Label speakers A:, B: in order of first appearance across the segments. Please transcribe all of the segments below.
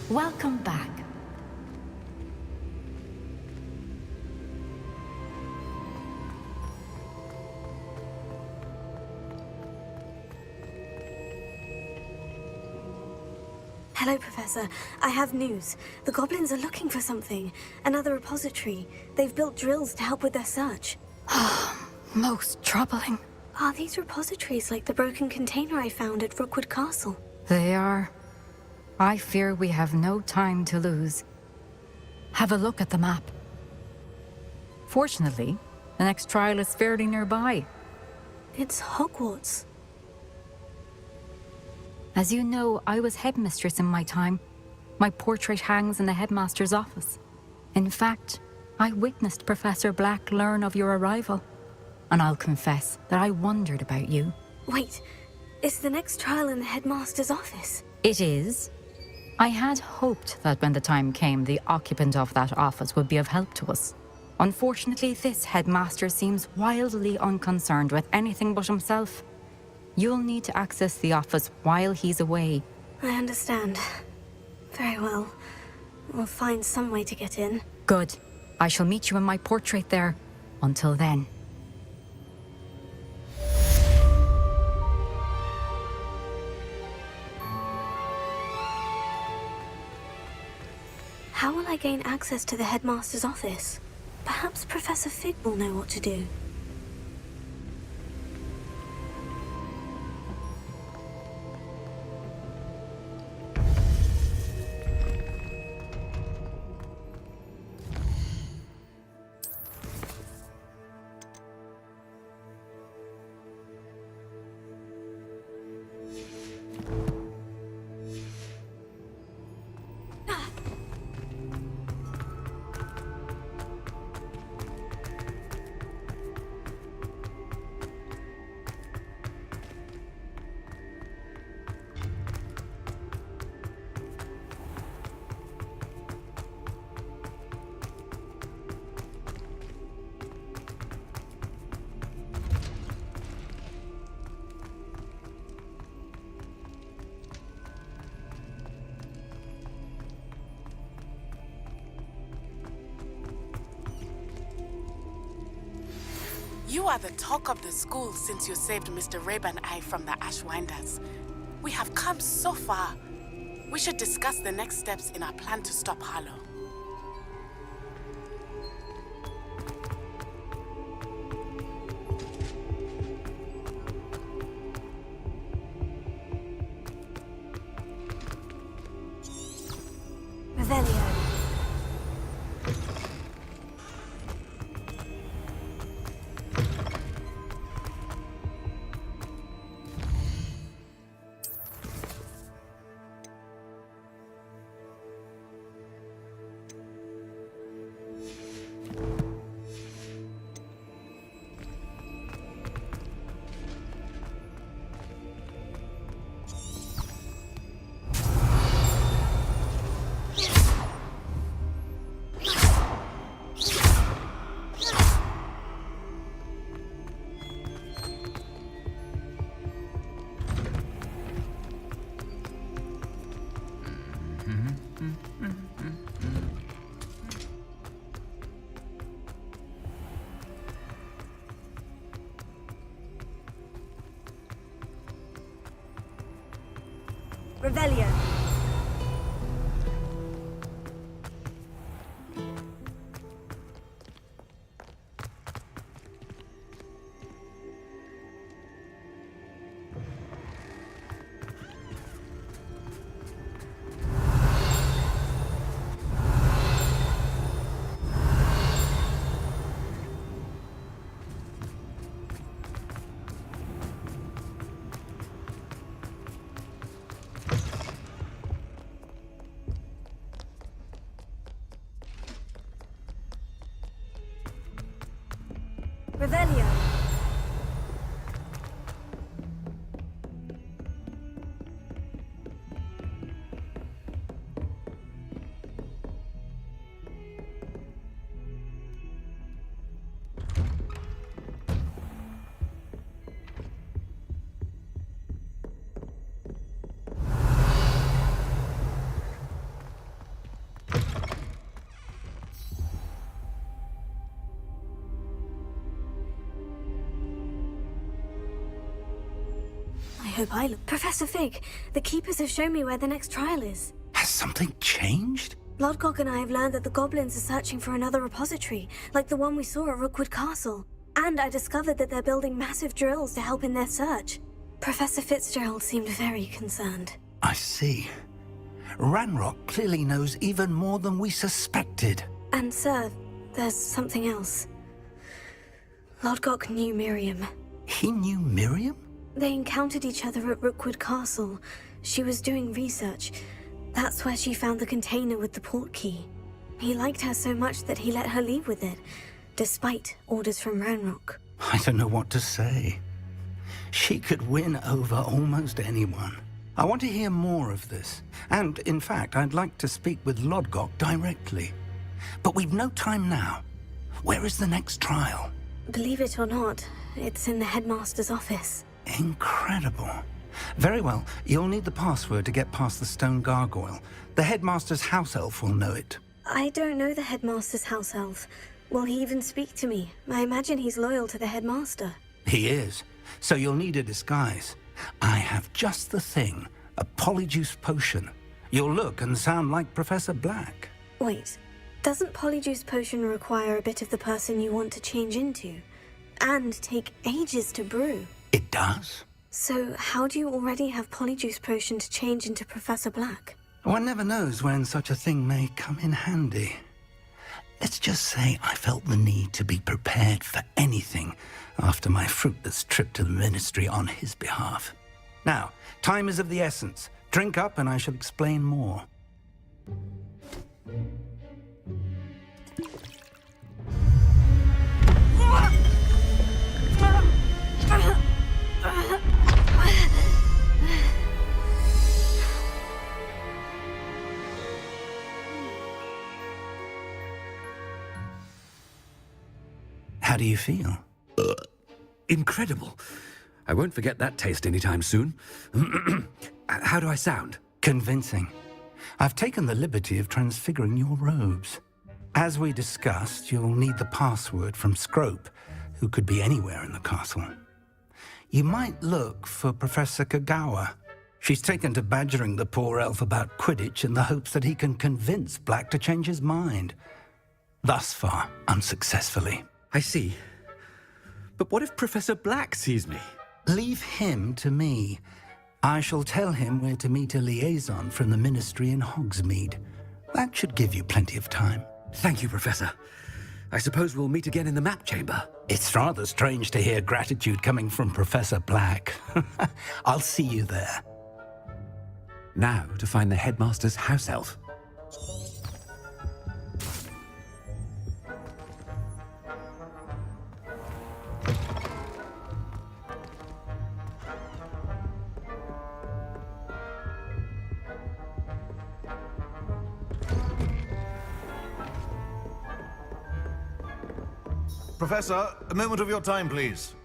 A: Welcome back.
B: Hello, Professor. I have news. The goblins are looking for something. Another repository. They've built drills to help with their search.
A: Most troubling.
B: Are these repositories like the broken container I found at Rookwood Castle?
A: They are. I fear we have no time to lose. Have a look at the map. Fortunately, the next trial is fairly nearby.
B: It's Hogwarts.
A: As you know, I was headmistress in my time. My portrait hangs in the headmaster's office. In fact, I witnessed Professor Black learn of your arrival. And I'll confess that I wondered about you.
B: Wait, is the next trial in the headmaster's office?
A: It is. I had hoped that when the time came, the occupant of that office would be of help to us. Unfortunately, this headmaster seems wildly unconcerned with anything but himself. You'll need to access the office while he's away.
B: I understand. Very well. We'll find some way to get in.
A: Good. I shall meet you in my portrait there. Until then.
B: How will I gain access to the headmaster's office? Perhaps Professor Fig will know what to do.
C: You are the talk of the school since you saved Mr. Rabe and I from the Ashwinders. We have come so far. We should discuss the next steps in our plan to stop Harlow.
B: Revelio. Revelio. Revelio. hope I look. Professor Fig, the keepers have shown me where the next trial is.
D: Has something changed?
B: Lodgok and I have learned that the goblins are searching for another repository, like the one we saw at Rookwood Castle. And I discovered that they're building massive drills to help in their search. Professor Fitzgerald seemed very concerned.
D: I see. Ranrock clearly knows even more than we suspected.
B: And sir, there's something else. Lodgok knew Miriam.
D: He knew Miriam?
B: They encountered each other at Rookwood Castle. She was doing research. That's where she found the container with the port key. He liked her so much that he let her leave with it, despite orders from Ranrock.
D: I don't know what to say. She could win over almost anyone. I want to hear more of this. And, in fact, I'd like to speak with Lodgok directly. But we've no time now. Where is the next trial?
B: Believe it or not, it's in the headmaster's office.
D: Incredible. Very well. You'll need the password to get past the stone gargoyle. The headmaster's house elf will know it.
B: I don't know the headmaster's house elf. Will he even speak to me? I imagine he's loyal to the headmaster.
D: He is. So you'll need a disguise. I have just the thing. A polyjuice potion. You'll look and sound like Professor Black.
B: Wait, doesn't polyjuice potion require a bit of the person you want to change into? And take ages to brew?
D: It does?
B: So how do you already have polyjuice potion to change into Professor Black?
D: One never knows when such a thing may come in handy. Let's just say I felt the need to be prepared for anything after my fruitless trip to the ministry on his behalf. Now, time is of the essence. Drink up and I shall explain more. How do you feel?
E: Incredible. I won't forget that taste anytime soon. How do I sound?
D: Convincing. I've taken the liberty of transfiguring your robes. As we discussed, you'll need the password from Scrope, who could be anywhere in the castle. You might look for Professor Kagawa. She's taken to badgering the poor elf about Quidditch in the hopes that he can convince Black to change his mind. Thus far, unsuccessfully.
E: I see. But what if Professor Black sees me?
D: Leave him to me. I shall tell him where to meet a liaison from the ministry in Hogsmeade. That should give you plenty of time.
E: Thank you, Professor. I suppose we'll meet again in the map chamber.
D: It's rather strange to hear gratitude coming from Professor Black. I'll see you there.
E: Now to find the headmaster's house elf.
F: Professor, a moment of your time, please.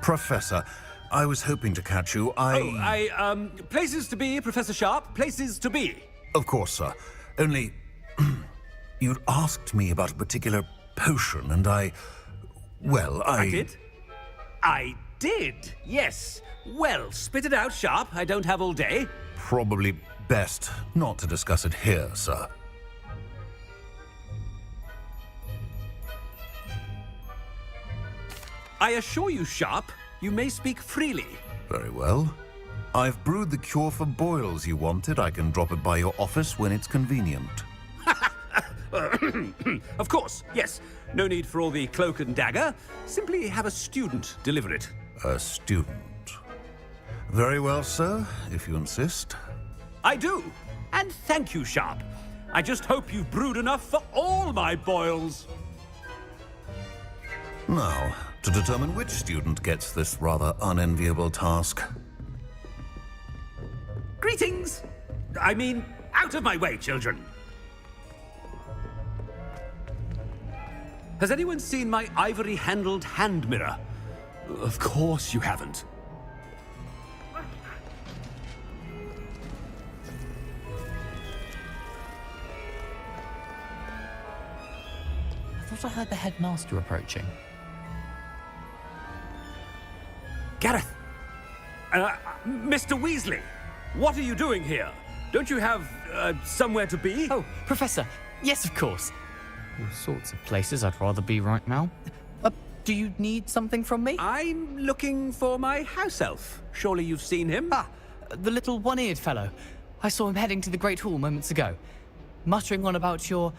F: Professor, I was hoping to catch you.
E: Places to be, Professor Sharp, places to be.
F: Of course, sir. Only, you'd asked me about a particular potion, and I
E: did? I did, yes. Well, spit it out, Sharp. I don't have all day.
F: Probably best not to discuss it here, sir.
E: I assure you, Sharp, you may speak freely.
F: Very well. I've brewed the cure for boils you wanted. I can drop it by your office when it's convenient.
E: Of course, yes. No need for all the cloak and dagger. Simply have a student deliver it.
F: A student. Very well, sir, if you insist.
E: I do. And thank you, Sharp. I just hope you've brewed enough for all my boils.
F: Now, to determine which student gets this rather unenviable task.
E: Greetings! I mean, out of my way, children. Has anyone seen my ivory-handled hand mirror? Of course you haven't.
G: I thought I heard the headmaster approaching.
E: Gareth, Mr. Weasley, what are you doing here? Don't you have somewhere to be?
G: Oh, Professor. Yes, of course. All sorts of places I'd rather be right now. Do you need something from me?
E: I'm looking for my house elf. Surely you've seen him?
G: Ah, the little one-eared fellow. I saw him heading to the Great Hall moments ago, muttering on about your,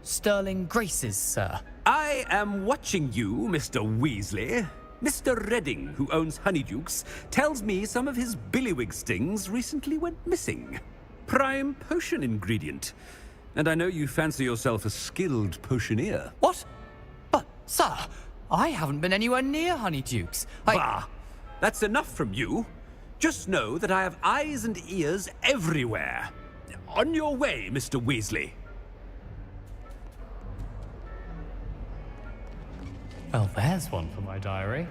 G: sterling graces, sir.
E: I am watching you, Mr. Weasley. Mr. Redding, who owns Honeydukes, tells me some of his billywig stings recently went missing. Prime potion ingredient. And I know you fancy yourself a skilled potioneer.
G: What? But, sir, I haven't been anywhere near Honeydukes.
E: Bah! That's enough from you. Just know that I have eyes and ears everywhere. On your way, Mr. Weasley.
G: Well, there's one for my diary.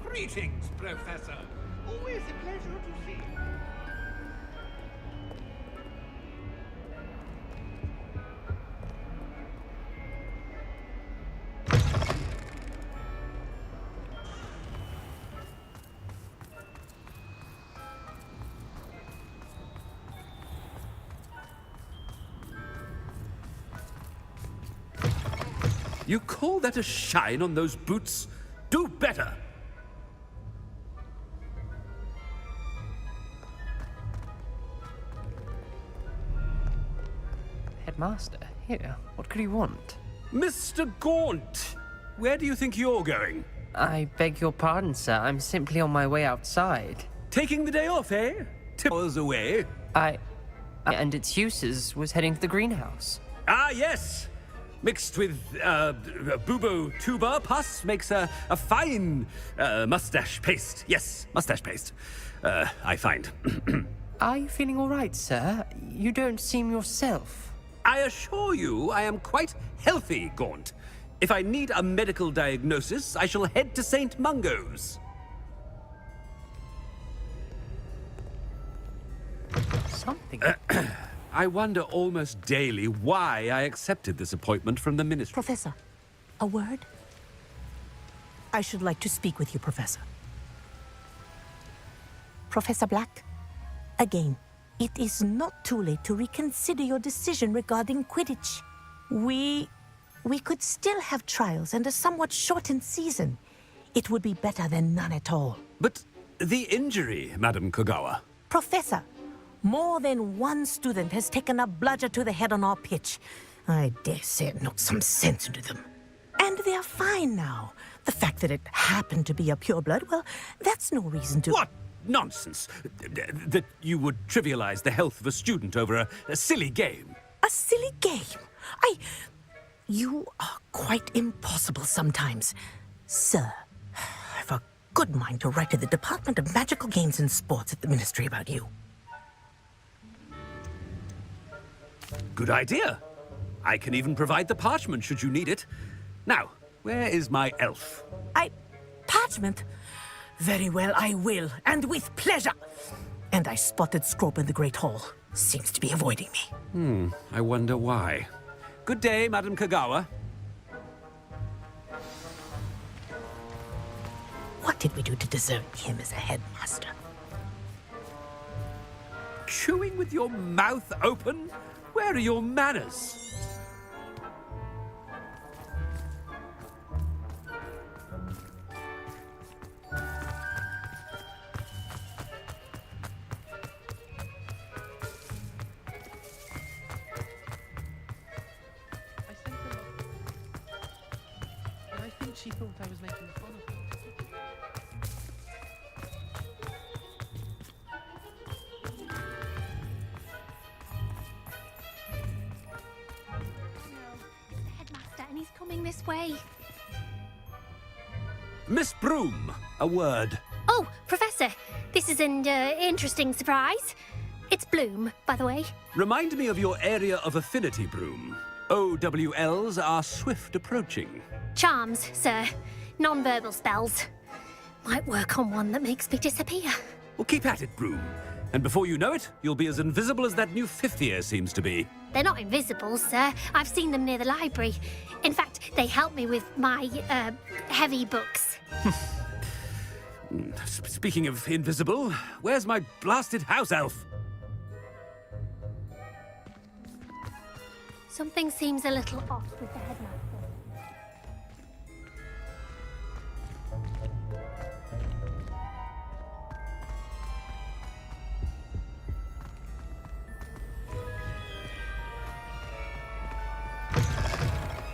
H: Greetings, Professor. Always a pleasure to see you.
E: You call that a shine on those boots? Do better!
I: Headmaster, here. What could he want?
E: Mr. Gaunt! Where do you think you're going?
I: I beg your pardon, sir. I'm simply on my way outside.
E: Taking the day off, eh? 2 hours away.
I: And its uses was heading to the greenhouse.
E: Ah, yes! Mixed with, bubo tuba pus makes a fine, mustache paste. Yes, mustache paste. I find.
I: Are you feeling all right, sir? You don't seem yourself.
E: I assure you I am quite healthy, Gaunt. If I need a medical diagnosis, I shall head to St. Mungo's.
I: Something.
E: I wonder almost daily why I accepted this appointment from the Ministry.
J: Professor, a word? I should like to speak with you, Professor. Professor Black, again, it is not too late to reconsider your decision regarding Quidditch. We could still have trials and a somewhat shortened season. It would be better than none at all.
E: But the injury, Madam Kogawa.
J: Professor, more than one student has taken a bludger to the head on our pitch. I dare say it knocked some sense into them. And they are fine now. The fact that it happened to be a pureblood, well, that's no reason to...
E: What nonsense! That you would trivialize the health of a student over a silly game.
J: A silly game? You are quite impossible sometimes. Sir, I've a good mind to write to the Department of Magical Games and Sports at the Ministry about you.
E: Good idea. I can even provide the parchment should you need it. Now, where is my elf?
J: Parchment? Very well, I will, and with pleasure. And I spotted Scrope in the Great Hall. Seems to be avoiding me.
E: I wonder why. Good day, Madam Kogawa.
J: What did we do to deserve him as a headmaster?
E: Chewing with your mouth open? Where are your manners?
I: I think she thought I was making fun of her.
K: Headmaster, and he's coming this way.
E: Miss Broom, a word.
K: Oh, Professor, this is an interesting surprise. It's Bloom, by the way.
E: Remind me of your area of affinity, Broom. OWLs are swift approaching.
K: Charms, sir. Non-verbal spells. Might work on one that makes me disappear.
E: Well, keep at it, Broom. And before you know it, you'll be as invisible as that new fifth year seems to be.
K: They're not invisible, sir. I've seen them near the library. In fact, they help me with my, heavy books.
E: Speaking of invisible, where's my blasted house elf?
K: Something seems a little off with the headmaster.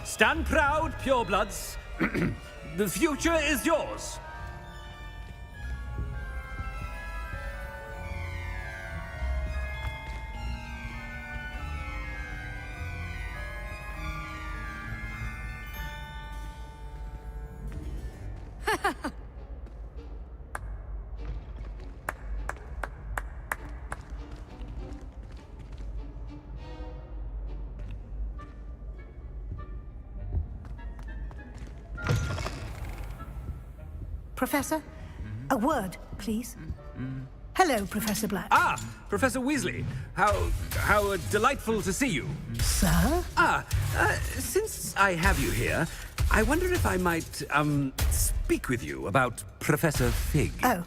E: Stand proud, purebloods. The future is yours.
L: Professor, a word, please. Hello, Professor Black.
E: Ah, Professor Weasley. How delightful to see you.
L: Sir?
E: Since I have you here, I wonder if I might, speak with you about Professor Fig.
L: Oh,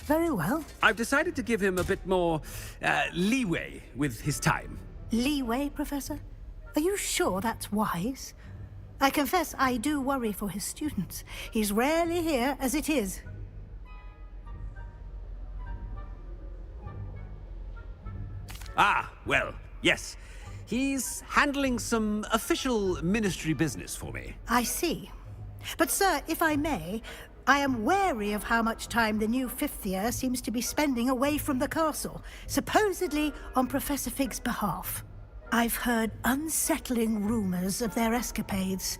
L: very well.
E: I've decided to give him a bit more, leeway with his time.
L: Leeway, Professor? Are you sure that's wise? I confess I do worry for his students. He's rarely here as it is.
E: Ah, well, yes. He's handling some official ministry business for me.
L: I see. But, sir, if I may, I am wary of how much time the new fifth year seems to be spending away from the castle, supposedly on Professor Fig's behalf. I've heard unsettling rumors of their escapades.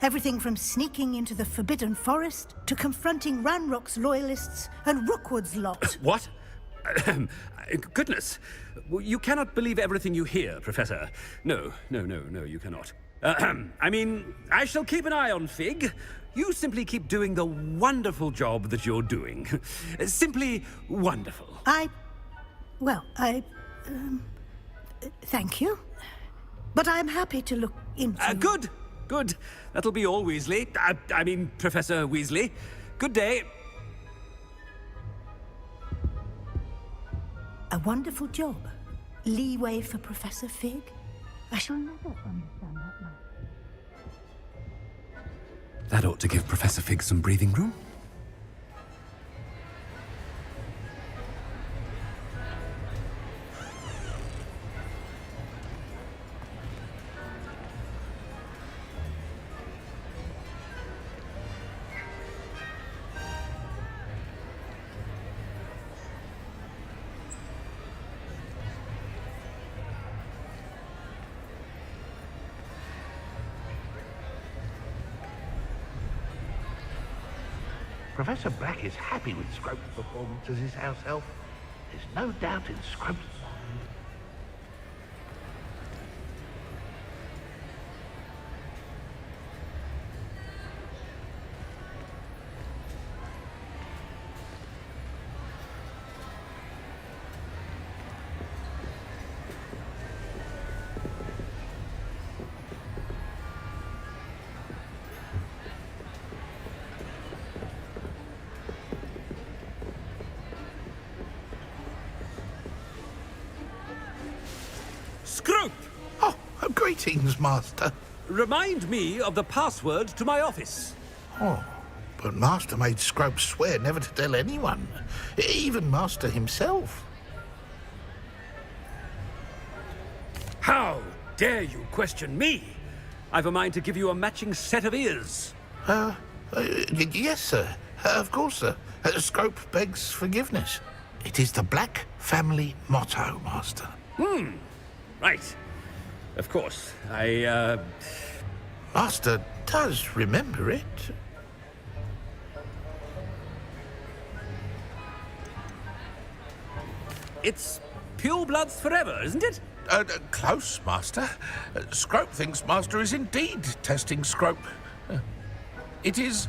L: Everything from sneaking into the Forbidden Forest to confronting Ranrock's loyalists and Rookwood's lot.
E: What? Goodness. You cannot believe everything you hear, Professor. No, you cannot. I mean, I shall keep an eye on Fig. You simply keep doing the wonderful job that you're doing. Simply wonderful.
L: Thank you. But I'm happy to look into...
E: Good. That'll be all, Weasley. I mean, Professor Weasley. Good day.
L: A wonderful job. Leeway for Professor Fig. I shall never understand that man.
E: That ought to give Professor Fig some breathing room.
H: Professor Black is happy with Scrope's performance as his house elf. There's no doubt in Scrope's mind.
E: Scrope!
H: Oh, greetings, Master.
E: Remind me of the password to my office.
H: Oh, but Master made Scrope swear never to tell anyone, even Master himself.
E: How dare you question me? I've a mind to give you a matching set of ears.
H: Yes, sir. Of course, sir. Scrope begs forgiveness. It is the Black family motto, Master.
E: Right. Of course.
H: Master does remember it.
E: It's pure bloods forever, isn't it?
H: Close, Master. Scrope thinks Master is indeed testing Scrope. It is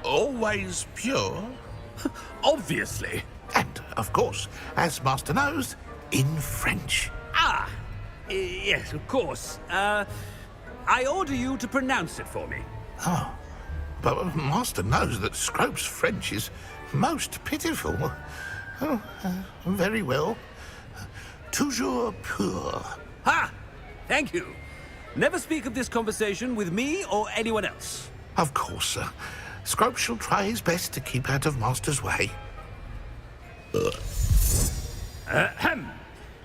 H: always pure.
E: Obviously.
H: And, of course, as Master knows, in French.
E: Ah, yes, of course. I order you to pronounce it for me.
H: Oh, but Master knows that Scrope's French is most pitiful. Oh, very well. Toujours pur.
E: Ha! Thank you. Never speak of this conversation with me or anyone else.
H: Of course, sir. Scrope shall try his best to keep out of Master's way.
E: Ahem.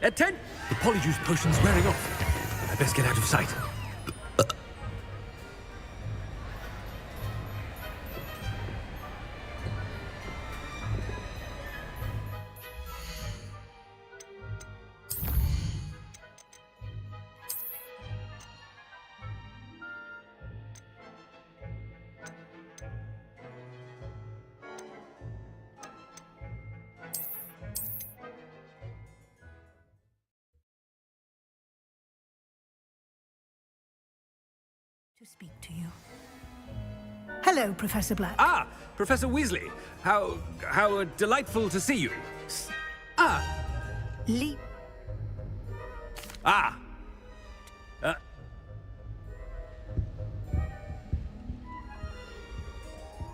E: The polyjuice potion's wearing off. I best get out of sight.
L: To speak to you. Hello, Professor Black.
E: Ah, Professor Weasley. How delightful to see you.
L: Lee.
E: Ah.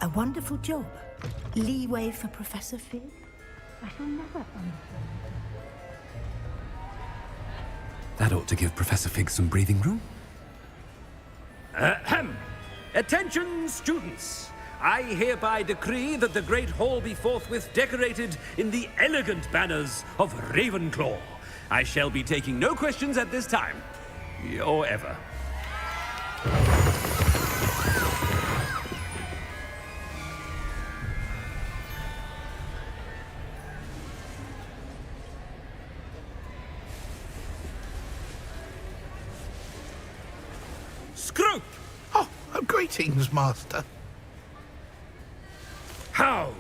L: A wonderful job. Leeway for Professor Fig. I shall never understand.
E: That ought to give Professor Fig some breathing room. Ahem. Attention, students. I hereby decree that the Great Hall be forthwith decorated in the elegant banners of Ravenclaw. I shall be taking no questions at this time. Or ever. Scrope!
H: Oh, greetings, Master.
E: How?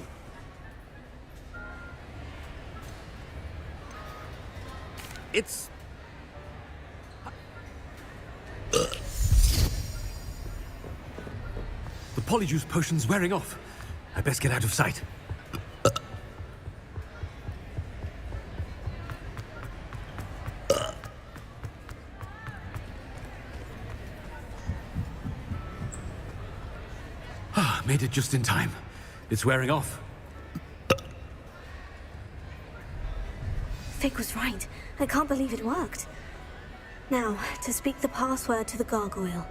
E: It's... The polyjuice potion's wearing off. I best get out of sight. Made it just in time. It's wearing off.
B: Fig was right. I can't believe it worked. Now, to speak the password to the gargoyle.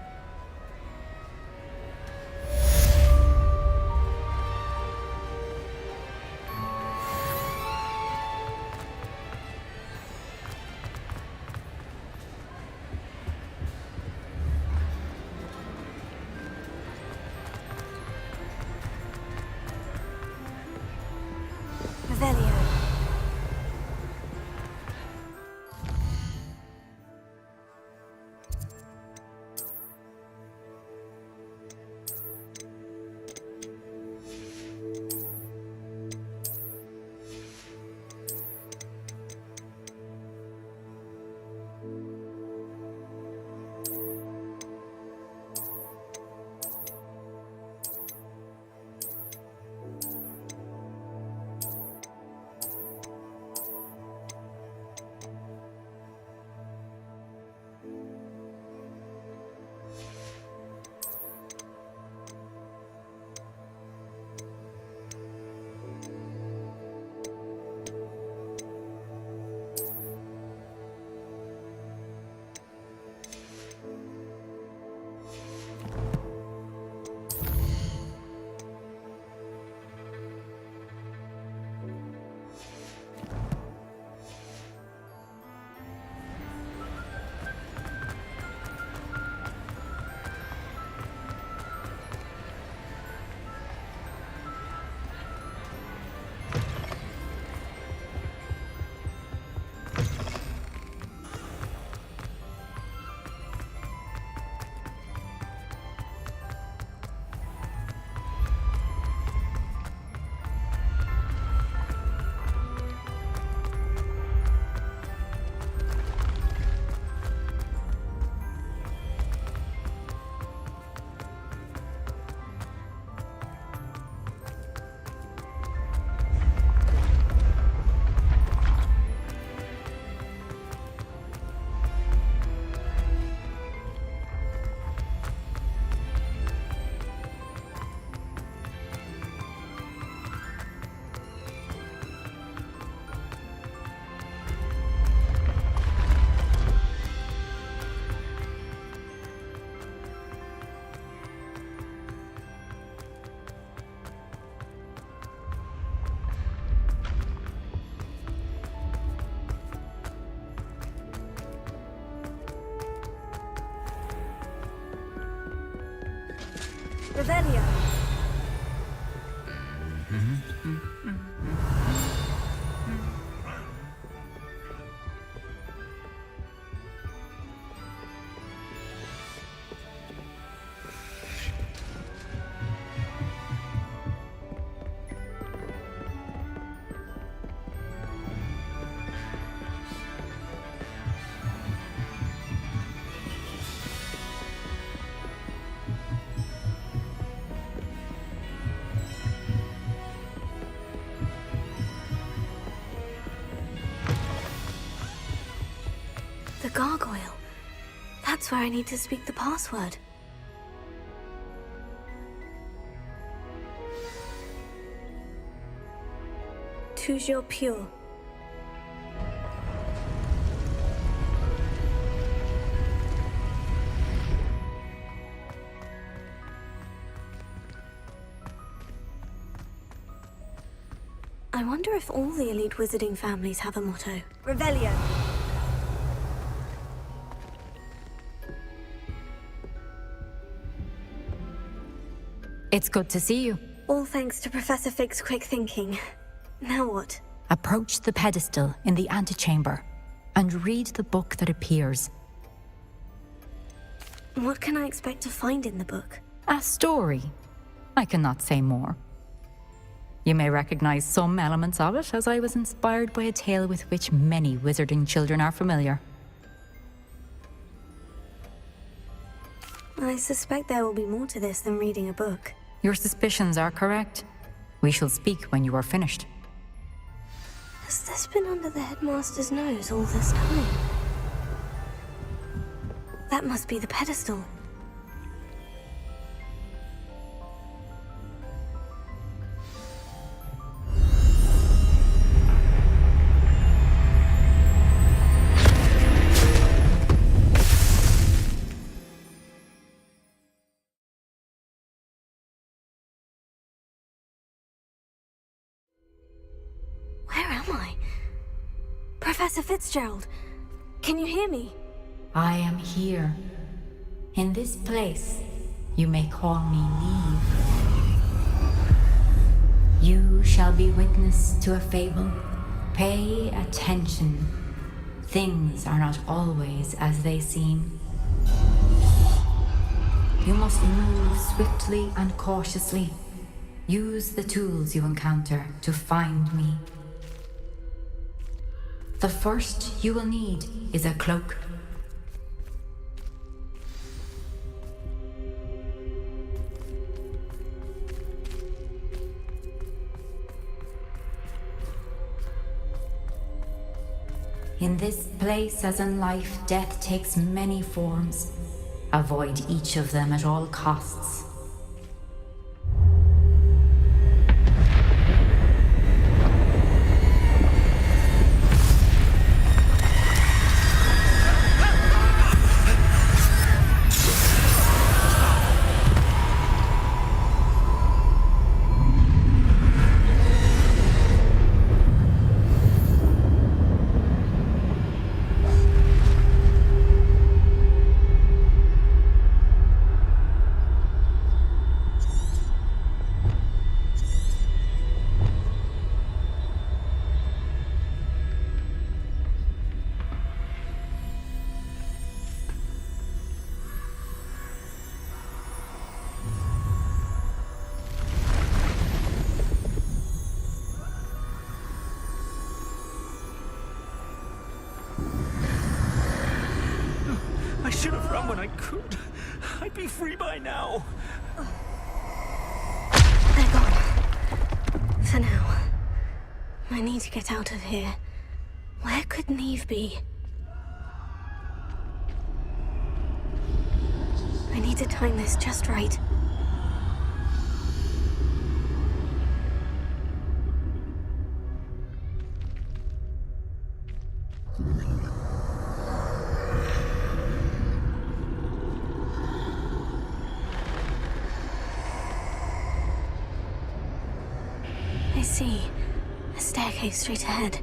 B: Revelio. The gargoyle. That's where I need to speak the password. Toujours pure. I wonder if all the elite wizarding families have a motto. Revelio.
A: It's good to see you.
B: All thanks to Professor Fig's quick thinking. Now what?
A: Approach the pedestal in the antechamber and read the book that appears.
B: What can I expect to find in the book?
A: A story. I cannot say more. You may recognize some elements of it, as I was inspired by a tale with which many wizarding children are familiar.
B: I suspect there will be more to this than reading a book.
A: Your suspicions are correct. We shall speak when you are finished.
B: Has this been under the headmaster's nose all this time? That must be the pedestal. Where am I? Professor Fitzgerald, can you hear me?
A: I am here. In this place, you may call me Neve. You shall be witness to a fable. Pay attention. Things are not always as they seem. You must move swiftly and cautiously. Use the tools you encounter to find me. The first you will need is a cloak. In this place, as in life, death takes many forms. Avoid each of them at all costs.
E: I should have run when I could. I'd be free by now.
B: They're gone. For now. I need to get out of here. Where could Neve be? I need to time this just right. I see. A staircase straight ahead.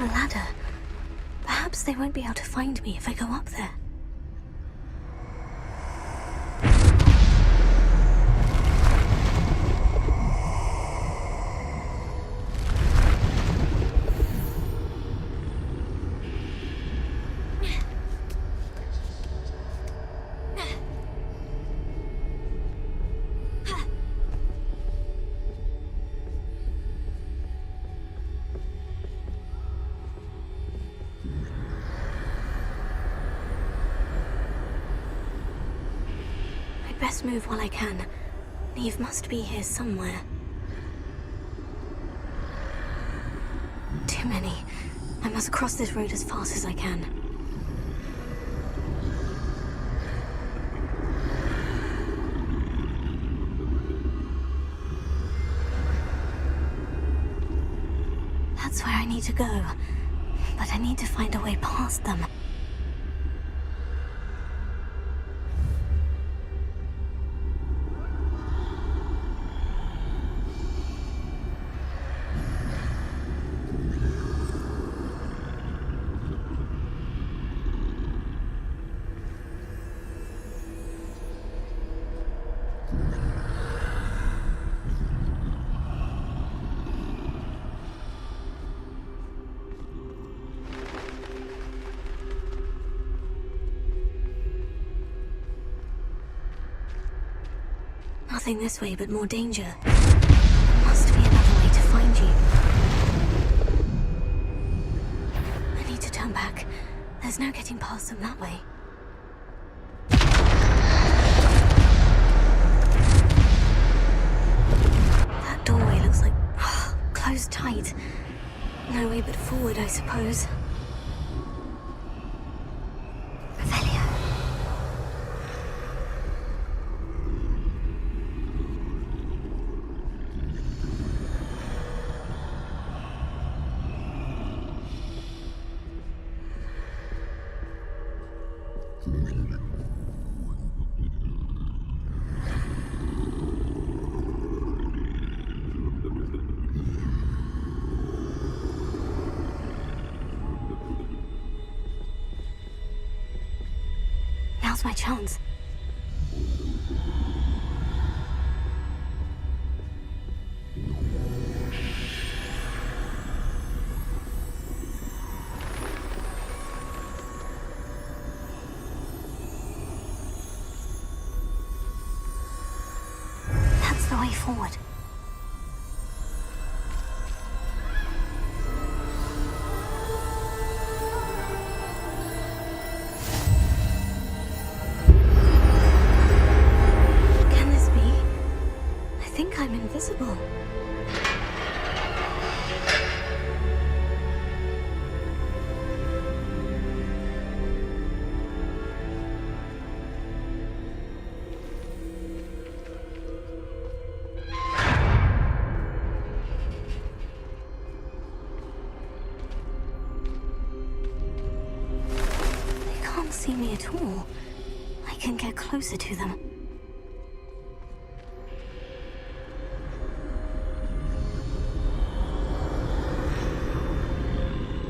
B: A ladder. Perhaps they won't be able to find me if I go up there. Best move while I can. Niamh must be here somewhere. Too many. I must cross this road as fast as I can. That's where I need to go. But I need to find a way past them. Nothing this way but more danger. There must be another way to find you. I need to turn back. There's no getting past them that way. That doorway looks like closed tight. No way but forward, I suppose. Now's my chance. That's the way forward. I'm invisible. They can't see me at all. I can get closer to them.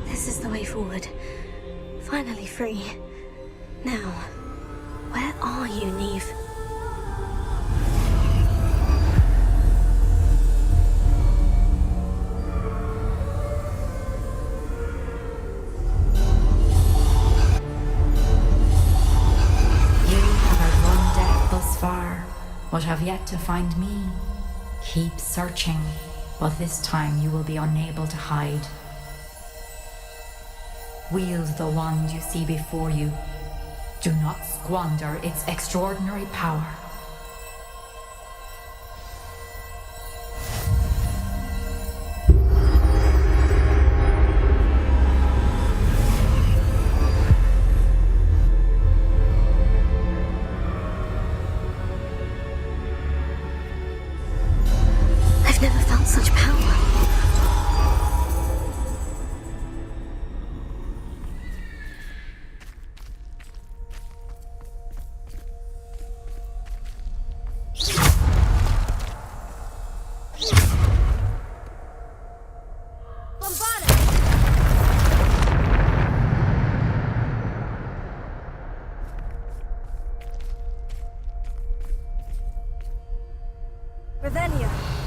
B: This is the way forward. Finally free. Now, where are you, Niamh?
A: You have outrun death thus far, but have yet to find me. Keep searching, but this time you will be unable to hide. Wield the wand you see before you. Do not squander its extraordinary power.
B: I've never felt such power. ALETHEIA.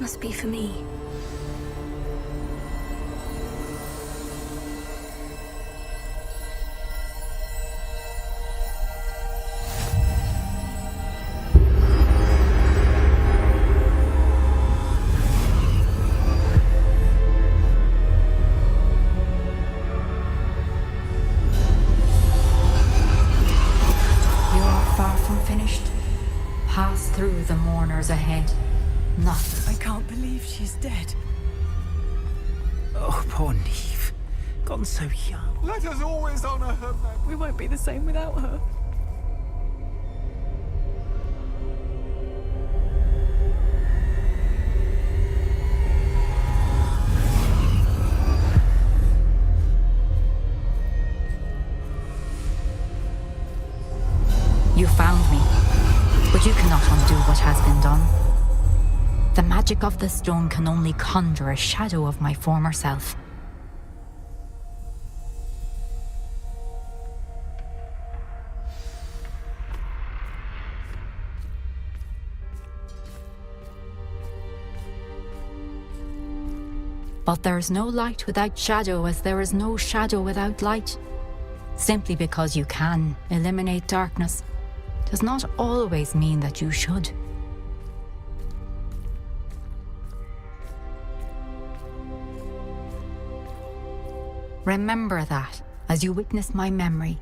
B: This must be for me.
A: Through the mourners ahead. Not.
M: I can't believe she's dead.
I: Oh, poor Niamh. Gone so young.
M: Let us always honor her memory. We won't be the same without her.
A: You found me. But you cannot undo what has been done. The magic of the stone can only conjure a shadow of my former self. But there is no light without shadow, as there is no shadow without light. Simply because you can eliminate darkness does not always mean that you should. Remember that as you witness my memory.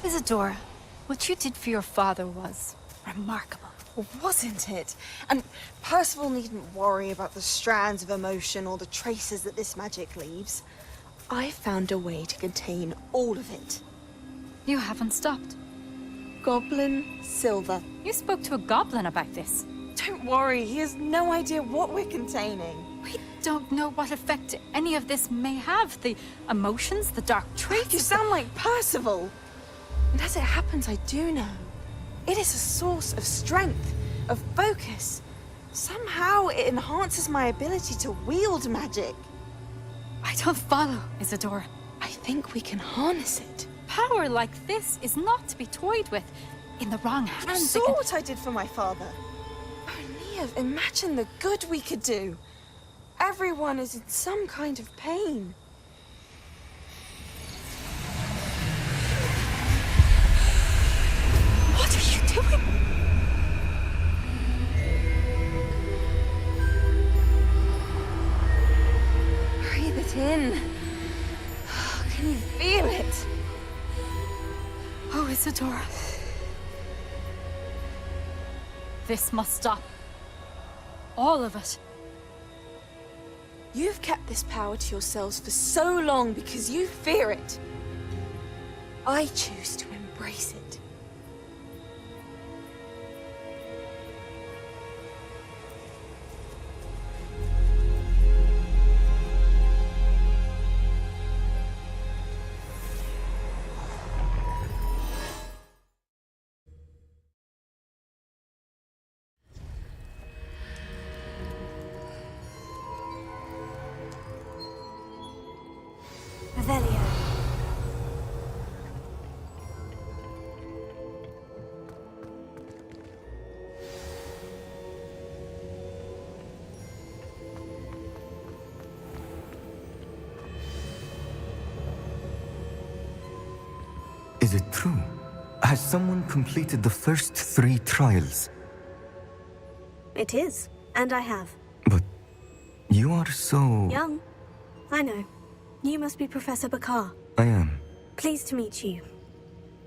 N: Isadora, what you did for your father was remarkable.
O: Well, wasn't it? And Percival needn't worry about the strands of emotion or the traces that this magic leaves. I found a way to contain all of it.
N: You haven't stopped.
O: Goblin Silver.
N: You spoke to a goblin about this.
O: Don't worry, he has no idea what we're containing.
N: We don't know what effect any of this may have. The emotions, the dark traits.
O: You sound like Percival. And as it happens, I do know. It is a source of strength, of focus. Somehow it enhances my ability to wield magic.
N: I don't follow, Isadora.
O: I think we can harness it.
N: Power like this is not to be toyed with. In the wrong hands,
O: You saw what I did for my father. Oh, Niamh, imagine the good we could do. Everyone is in some kind of pain.
N: What are you doing?
O: Breathe it in. Can you feel it?
N: Oh, Isadora. This must stop. All of it.
O: You've kept this power to yourselves for so long because you fear it. I choose to embrace it.
B: ALETHEIA.
P: Is it true? Has someone completed the first 3 trials?
B: It is, and I have.
P: But you are so...
B: Young. I know. You must be Professor Bakar.
P: I am.
B: Pleased to meet you.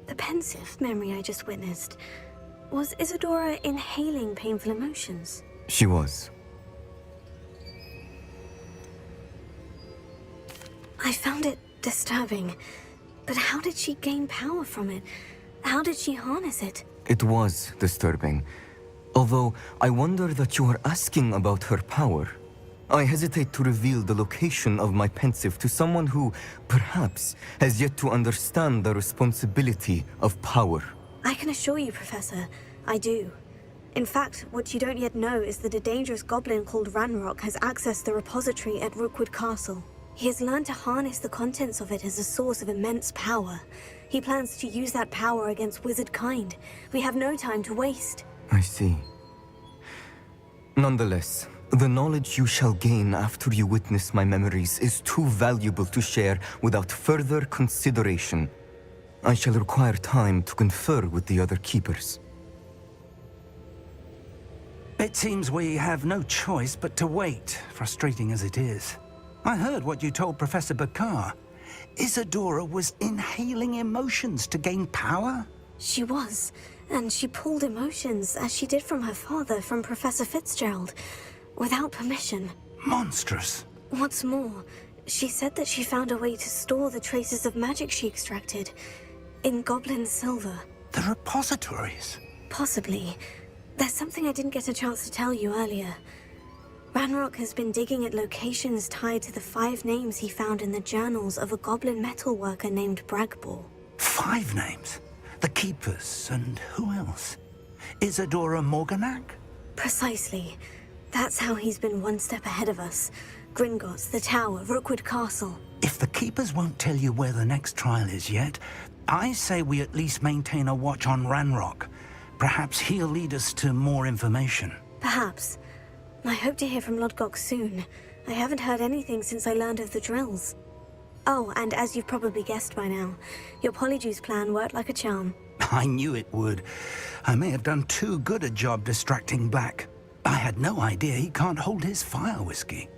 B: The pensive memory I just witnessed. Was Isadora inhaling painful emotions?
P: She was.
B: I found it disturbing. But how did she gain power from it? How did she harness it?
P: It was disturbing. Although, I wonder that you are asking about her power. I hesitate to reveal the location of my pensive to someone who, perhaps, has yet to understand the responsibility of power.
B: I can assure you, Professor, I do. In fact, what you don't yet know is that a dangerous goblin called Ranrock has accessed the repository at Rookwood Castle. He has learned to harness the contents of it as a source of immense power. He plans to use that power against wizard kind. We have no time to waste.
P: I see. Nonetheless, the knowledge you shall gain after you witness my memories is too valuable to share without further consideration. I shall require time to confer with the other keepers.
D: It seems we have no choice but to wait, frustrating as it is. I heard what you told Professor Bakar. Isadora was inhaling emotions to gain power?
B: She was, and she pulled emotions, as she did from her father, from Professor Fitzgerald, without permission.
D: Monstrous.
B: What's more, she said that she found a way to store the traces of magic she extracted in goblin silver.
D: The repositories?
B: Possibly. There's something I didn't get a chance to tell you earlier. Ranrock has been digging at locations tied to the 5 names he found in the journals of a goblin metalworker named Bragbor.
D: 5 names? The Keepers, and who else? Isadora Morganac?
B: Precisely. That's how he's been one step ahead of us. Gringotts, the Tower, Rookwood Castle.
D: If the Keepers won't tell you where the next trial is yet, I say we at least maintain a watch on Ranrock. Perhaps he'll lead us to more information.
B: Perhaps. I hope to hear from Lodgok soon. I haven't heard anything since I learned of the drills. Oh, and as you've probably guessed by now, your Polyjuice plan worked like a charm.
D: I knew it would. I may have done too good a job distracting Black. I had no idea he can't hold his fire whiskey.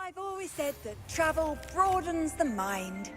Q: I've always said that travel broadens the mind.